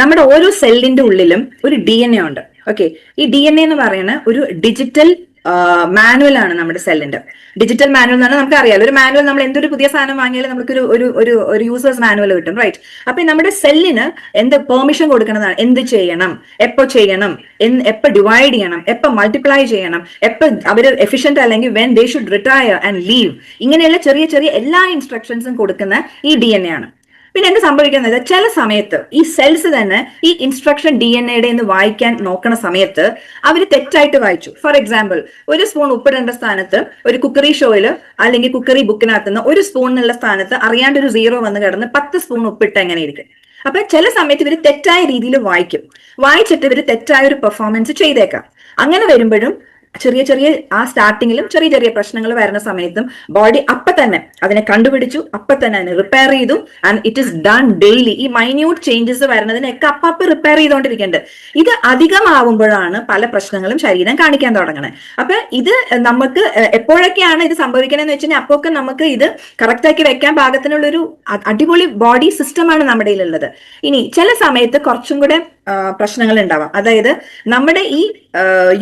നമ്മുടെ ഓരോ സെല്ലിന്റെ ഉള്ളിലും ഒരു DNA ഉണ്ട്. ഓക്കെ, ഈ DNA എന്ന് പറയുന്ന ഒരു ഡിജിറ്റൽ മാനുവൽ ആണ് നമ്മുടെ സെല്ലിന്റെ. ഡിജിറ്റൽ മാനുവൽ എന്ന് പറഞ്ഞാൽ നമുക്ക് അറിയാം, ഒരു മാനുവൽ നമ്മൾ എന്തൊരു പുതിയ സാധനം വാങ്ങിയാലും നമുക്ക് ഒരു യൂസേഴ്സ് മാനുവൽ കിട്ടും, റൈറ്റ്? അപ്പൊ നമ്മുടെ സെല്ലിന് എന്ത് പെർമിഷൻ കൊടുക്കുന്നതാണ്, എന്ത് ചെയ്യണം, എപ്പോ ചെയ്യണം, എപ്പോ ഡിവൈഡ് ചെയ്യണം, എപ്പോ മൾട്ടിപ്ലൈ ചെയ്യണം, എപ്പോ അവര് എഫിഷ്യന്റ് അല്ലെങ്കിൽ when they should retire and leave, ഇങ്ങനെയുള്ള ചെറിയ ചെറിയ എല്ലാ ഇൻസ്ട്രക്ഷൻസും കൊടുക്കുന്ന ഈ DNA ആണ്. പിന്നെ എന്ത് സംഭവിക്കുന്നത്, ചില സമയത്ത് ഈ സെൽസ് തന്നെ ഈ ഇൻസ്ട്രക്ഷൻ DNA എന്ന് വായിക്കാൻ നോക്കണ സമയത്ത് അവർ തെറ്റായിട്ട് വായിച്ചു. ഫോർ എക്സാമ്പിൾ, ഒരു സ്പൂൺ ഉപ്പിടേണ്ട സ്ഥാനത്ത് ഒരു കുക്കറി ഷോയില് അല്ലെങ്കിൽ കുക്കറി ബുക്കിനകത്ത് നിന്ന് ഒരു സ്പൂൺ എന്നുള്ള സ്ഥാനത്ത് അറിയാണ്ട് ഒരു 0 വന്ന് കിടന്ന് 10 സ്പൂൺ ഉപ്പിട്ട് എങ്ങനെ ഇരിക്കും. അപ്പൊ ചില സമയത്ത് ഇവർ തെറ്റായ രീതിയിൽ വായിച്ചിട്ട് ഇവർ തെറ്റായ ഒരു പെർഫോമൻസ് ചെയ്തേക്കാം. അങ്ങനെ വരുമ്പോഴും ചെറിയ ചെറിയ ആ സ്റ്റാർട്ടിങ്ങിലും ചെറിയ ചെറിയ പ്രശ്നങ്ങൾ വരുന്ന സമയത്തും ബോഡി അപ്പൊ തന്നെ അതിനെ കണ്ടുപിടിച്ചു, അപ്പൊ തന്നെ അതിനെ റിപ്പയർ ചെയ്തു. And it is done daily. ഈ മൈന്യൂട്ട് ചേഞ്ചസ് വരുന്നതിനൊക്കെ അപ്പൊ റിപ്പയർ ചെയ്തുകൊണ്ടിരിക്കുന്നുണ്ട്. ഇത് അധികമാവുമ്പോഴാണ് പല പ്രശ്നങ്ങളും ശരീരം കാണിക്കാൻ തുടങ്ങണത്. അപ്പൊ ഇത് നമുക്ക് എപ്പോഴൊക്കെയാണ് ഇത് സംഭവിക്കണമെന്ന് വെച്ച് കഴിഞ്ഞാൽ അപ്പൊക്കെ നമുക്ക് ഇത് കറക്റ്റ് ആക്കി വെക്കാൻ പാകത്തിനുള്ളൊരു അടിപൊളി ബോഡി സിസ്റ്റമാണ് നമ്മുടെ കയ്യിലുള്ളത്. ഇനി ചില സമയത്ത് കുറച്ചും കൂടെ പ്രശ്നങ്ങൾ ഉണ്ടാവാം. അതായത് നമ്മുടെ ഈ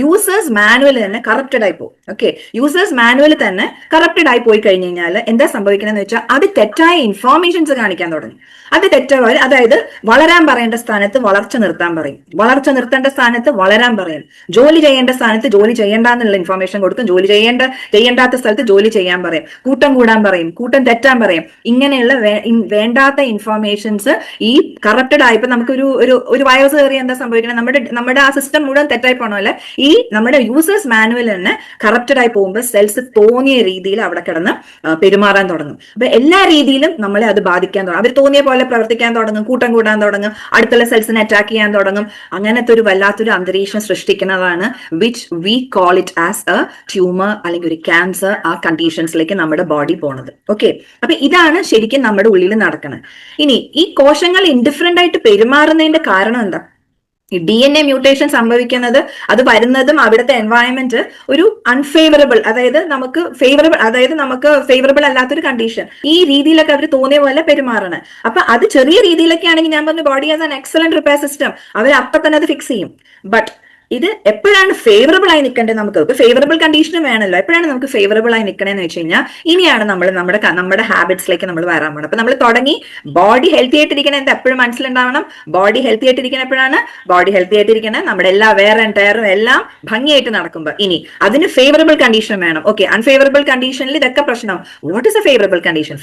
യൂസേഴ്സ് മാനുവൽ തന്നെ കറപ്റ്റഡ് ആയി പോകും. ഓക്കെ, യൂസേഴ്സ് മാനുവൽ തന്നെ കറപ്റ്റഡ് ആയി പോയി കഴിഞ്ഞു കഴിഞ്ഞാൽ എന്താ സംഭവിക്കണമെന്ന് വെച്ചാൽ അത് തെറ്റായ ഇൻഫോർമേഷൻസ് കാണിക്കാൻ തുടങ്ങി. അത് തെറ്റായ, അതായത് വളരാൻ പറയേണ്ട സ്ഥാനത്ത് വളർച്ച നിർത്താൻ പറയും, വളർച്ച നിർത്തേണ്ട സ്ഥാനത്ത് വളരാൻ പറയും, ജോലി ചെയ്യേണ്ട സ്ഥാനത്ത് ജോലി ചെയ്യേണ്ടെന്നുള്ള ഇൻഫോർമേഷൻ കൊടുക്കും, ചെയ്യേണ്ടാത്ത സ്ഥലത്ത് ജോലി ചെയ്യാൻ പറയും, കൂട്ടം കൂടാൻ പറയും, കൂട്ടം തെറ്റാൻ പറയും. ഇങ്ങനെയുള്ള വേണ്ടാത്ത ഇൻഫോർമേഷൻസ് ഈ കറപ്റ്റഡ് ആയപ്പോ നമുക്ക് ഒരു വൈറസ് കയറി എന്താ സംഭവിക്കുന്നത്, നമ്മുടെ ആ സിസ്റ്റം മുഴുവൻ തെറ്റായി പോകണമല്ലേ. ഈ നമ്മുടെ യൂസേഴ്സ് മാനുവൽ തന്നെ കറപ്റ്റഡ് ആയി പോകുമ്പോൾ സെൽസ് തോന്നിയ രീതിയിൽ അവിടെ കിടന്ന് പെരുമാറാൻ തുടങ്ങും. അപ്പൊ എല്ലാ രീതിയിലും നമ്മളെ അത് ബാധിക്കാൻ തുടങ്ങും. അവർ തോന്നിയ പോലെ പ്രവർത്തിക്കാൻ തുടങ്ങും, കൂട്ടം കൂടാൻ തുടങ്ങും, അടുത്തുള്ള സെൽസിനെ അറ്റാക്ക് ചെയ്യാൻ തുടങ്ങും. അങ്ങനത്തെ ഒരു വല്ലാത്തൊരു അന്തരീക്ഷം സൃഷ്ടിക്കുന്നതാണ് which we call it as a tumour അല്ലെങ്കിൽ ഒരു ക്യാൻസർ. ആ കണ്ടീഷൻസിലേക്ക് നമ്മുടെ ബോഡി പോണത്. ഓക്കെ, അപ്പൊ ഇതാണ് ശരിക്കും നമ്മുടെ ഉള്ളിൽ നടക്കുന്നത്. ഇനി ഈ കോശങ്ങൾ ഇൻഡിഫറന്റ് ആയിട്ട് പെരുമാറുന്നതിന്റെ കാരണം എന്താ? ഈ DNA മ്യൂട്ടേഷൻ സംഭവിക്കുന്നത്, അത് വരുന്നതും അവിടുത്തെ എൻവയൺമെന്റ് ഒരു അൺഫേവറബിൾ, അതായത് നമുക്ക് ഫേവറബിൾ അല്ലാത്തൊരു കണ്ടീഷൻ, ഈ രീതിയിലൊക്കെ അവർ തോന്നിയ പോലെ പെരുമാറണം. അപ്പൊ അത് ചെറിയ രീതിയിലൊക്കെ ആണെങ്കിൽ ഞാൻ പറഞ്ഞു body has an excellent repair system, അവർ അപ്പൊ തന്നെ അത് ഫിക്സ് ചെയ്യും. ബട്ട് ഇത് എപ്പോഴാണ് ഫേവറബിൾ ആയി നിൽക്കേണ്ടത്? നമുക്ക് ഇപ്പൊ ഫേവറബിൾ കണ്ടീഷനും വേണമല്ലോ. എപ്പോഴാണ് നമുക്ക് ഫേവറബിൾ ആയി നിൽക്കണേന്ന് വെച്ച് കഴിഞ്ഞാൽ ഇനിയാണ് നമ്മൾ നമ്മുടെ ഹാബിറ്റ്സിലേക്ക് നമ്മൾ വരാൻ പോകണം. അപ്പൊ നമ്മൾ തുടങ്ങി ബോഡി ഹെൽത്തി ആയിട്ടിരിക്കണം എന്ന് എപ്പോഴും മനസ്സിലുണ്ടാവണം. ബോഡി ഹെൽത്തി ആയിട്ടിരിക്കണം എപ്പോഴാണ്? ബോഡി ഹെൽത്തി ആയിട്ടിരിക്കണം നമ്മുടെ എല്ലാ വെയർ ആൻഡ് ടയറും എല്ലാം ഭംഗിയായിട്ട് നടക്കുമ്പോൾ. ഇനി അതിന് ഫേവറബിൾ കണ്ടീഷൻ വേണം. ഓക്കെ, അൺഫേവറബിൾ കണ്ടീഷനിൽ ഇതൊക്കെ പ്രശ്നം. What is A favourable condition?